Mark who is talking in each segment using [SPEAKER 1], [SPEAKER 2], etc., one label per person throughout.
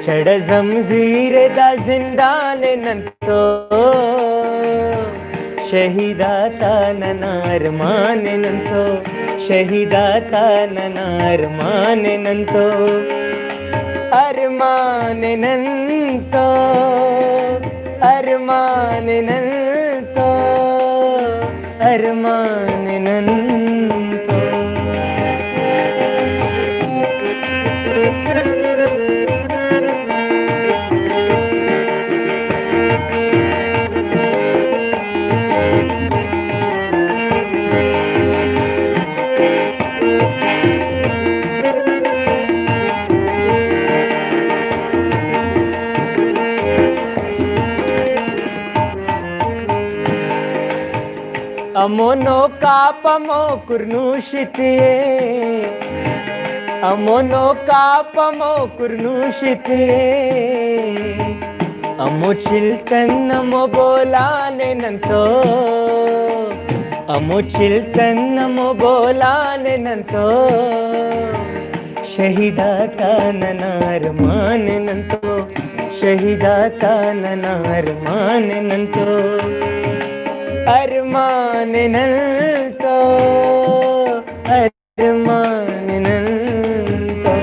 [SPEAKER 1] चढ़ जमजीर दा जिंदान नंतो शहीदाता ननार मान नंतो शहीदाता ननार मान नंतो अरमान नंतो अरमान नंतो अरमान नंतो अमोनो कापमो कुर्नुशितिये अमोनो कापमो कुर्नुशितिये अमो चिल्तन नमो बोलाने नंतो अमो चिल्तन नमो बोलाने नंतो शहीदाता ननार मान नंतो शहीदाता ननार मान नंतो अरमान नंतो अरमान नंतो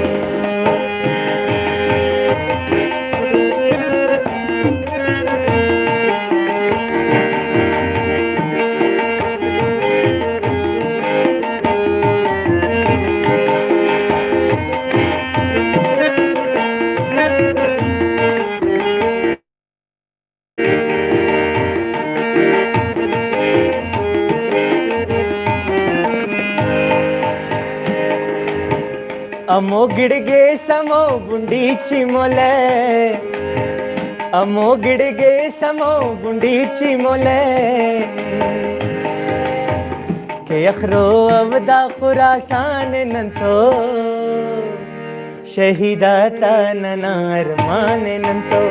[SPEAKER 1] अमो गिड़गे समो बुंडीची मोले अमो गिड़गे समो बुंडीची मोले के अखरो अवदा खुरासान नंतो शहीदाता ननार मान नंतो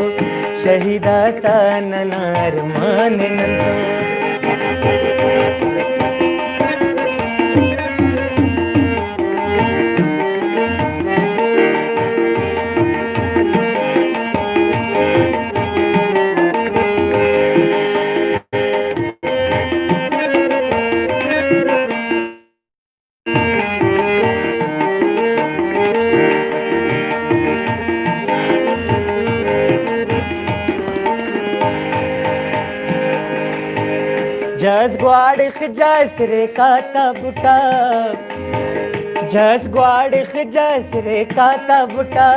[SPEAKER 1] शहीदाता ननार मान नंतो जस ग्वाड़ खजस रे काता बुटा जस ग्वाड़ खजस रे काता बुटा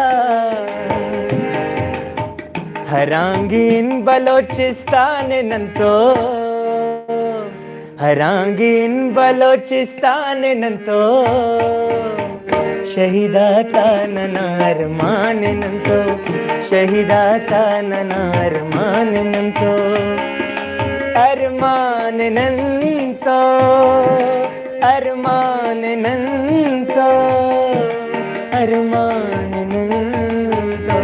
[SPEAKER 1] हरांगीन बलोचिस्तान नंतो हरांगीन बलोचिस्तान नंतो शहीदाता ननार मान नंतो शहीदाता ननार मान नंतो अरमान नंतो अरमान नंतो अरमान नंतो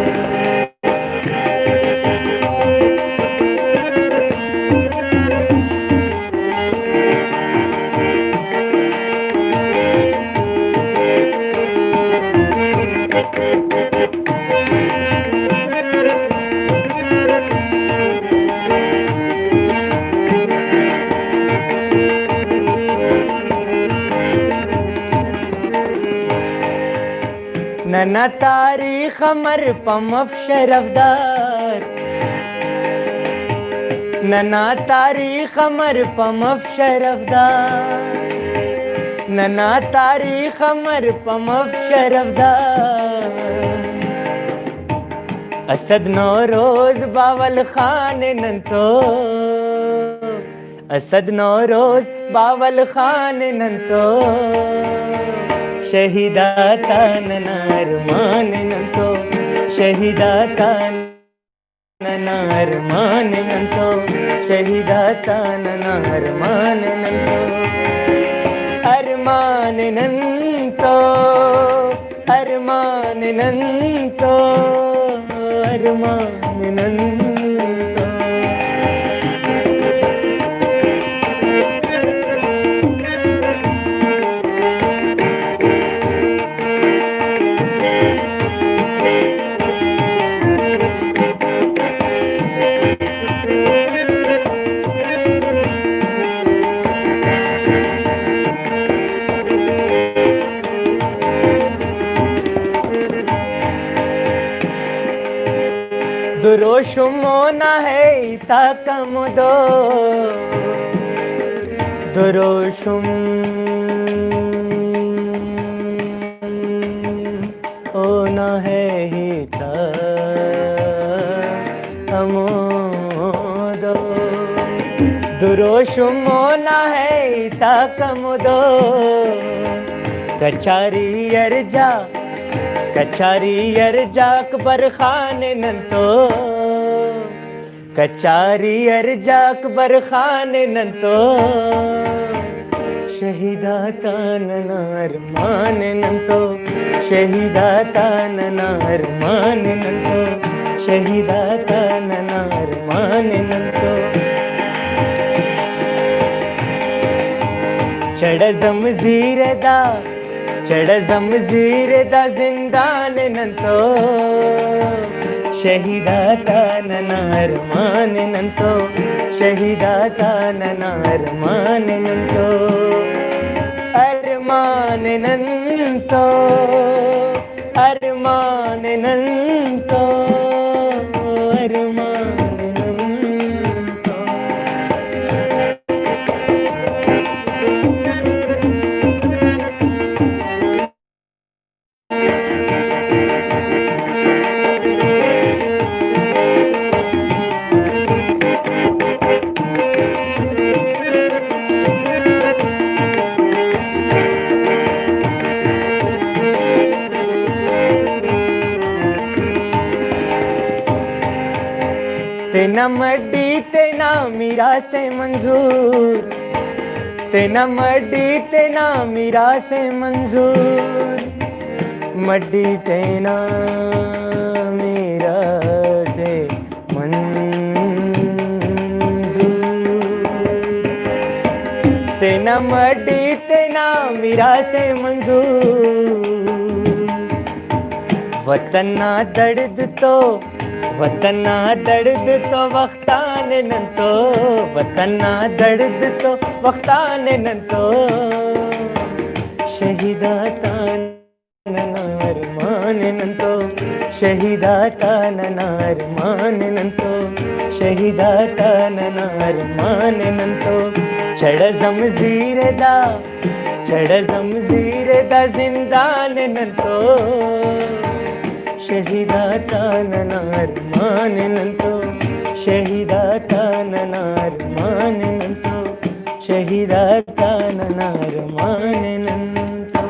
[SPEAKER 1] नना तारीख अमर पमफ शरफदार नना तारीख अमर पमफ शरफदार नना तारीख अमर पमफ शरफदार असद नौरोज बावल खान नंतो असद नौरोज बावल खान नंतो शहीदाता ननार मान नंतो शहीदाता ನನ್ನ ಅರಮಾನೆನಂತೋ ಶಹೀದಾತ ನನ್ನ ಅರಮಾನೆನಂತೋ ಅರಮಾನೆನಂತೋ ಅರಮಾನೆನಂತೋ ಅರಮಾನೆನಂತೋ दुरोशुमोना है ताकमुदो दुरोशुम ओना है हिता अमोदो दुरोशुमोना है ताकमुदो कचारी अर्जा कचारी अर्जाक बरखान नंतो कचारी अर्जाक बरखान नंतो शहीदाता ननार मान नंतो शहीदाता ननार मान नंतो शहीदाता ननार मान नंतो चढ़ जमजीरदा चढ़ जमजीरदा जिंदान नंतो शहीदाता ननार मान नंतो शहीदाता ननार मान नंतो अरमान नंतो अरमान नंतो अरमान नंतो तेना मड्डी तेना मीरा से मंजूर तेना मड्डी तेना मीरा से मंजूर मड्डी तेना मीरा से मंजूर तेना मड्डी तेना मीरा से मंजूर वतना दर्द तो वतना दर्द तो वक्तान नंतो वतना दर्द तो वक्तान नंतो शहीदाता ननार मान नंतो शहीदाता ननार मान नंतो शहीदाता ननार मान नंतो चढ़ जमजीरदा जिंदान नंतो शहीदाता ननार मान नंतो शहीदाता ननार मान नंतो शहीदाता ननार मान नंतो